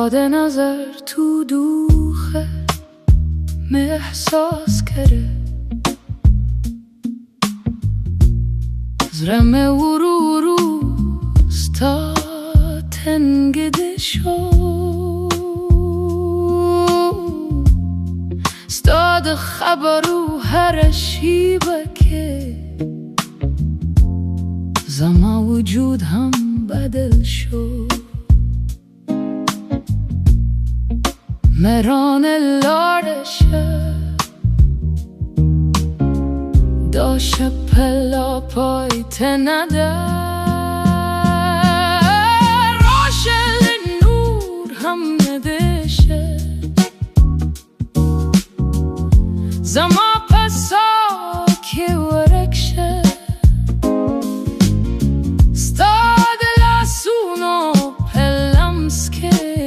ستاد نظر تو دوخه می احساس کره زرم ورو ستا تنگده شو ستاد خبرو هر شیبه که زما وجود هم بدل شو مران لاردشه داشت پلا پای تنده راشل نور هم ندشه زما پسا که ورکشه ستاد لاسونو پلمس که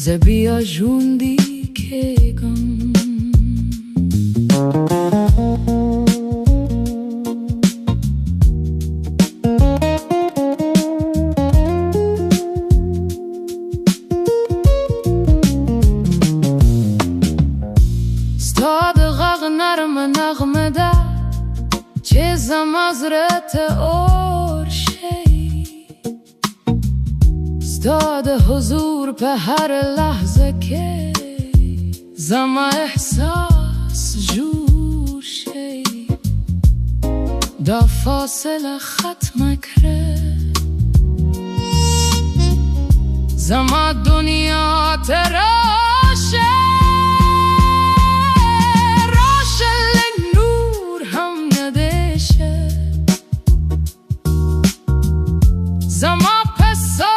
زبیا جوندی که گم ستاد غق نرم نغمه ده چیزم از رت ارشی ستاد حضور به هر لحظه که زما احساس جور شی دا فاصله ختم کره زما دنیا تراشه راشل نور هم ندشه زما پسا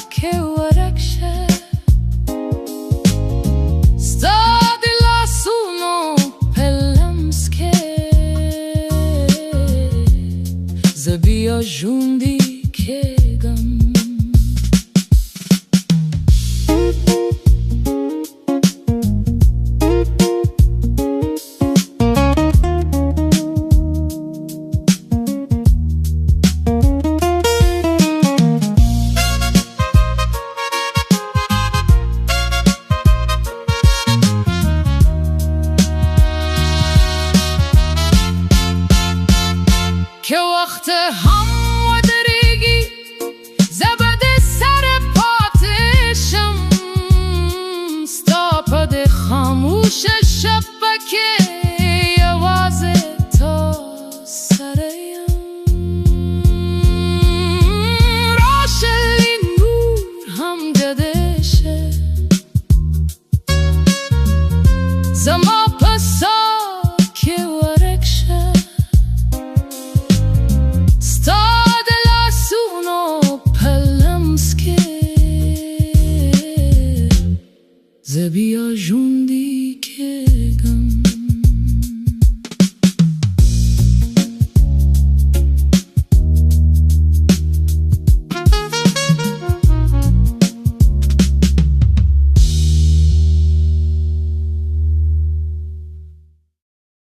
که ورکشه ستاد لاسونو پلمس که زبیا جوندی که گم که وقت هم و دریگی زبد سر پاتشم ستاپد خاموش شبکه یوازه تا سریم راشلی نور هم ددشه زمان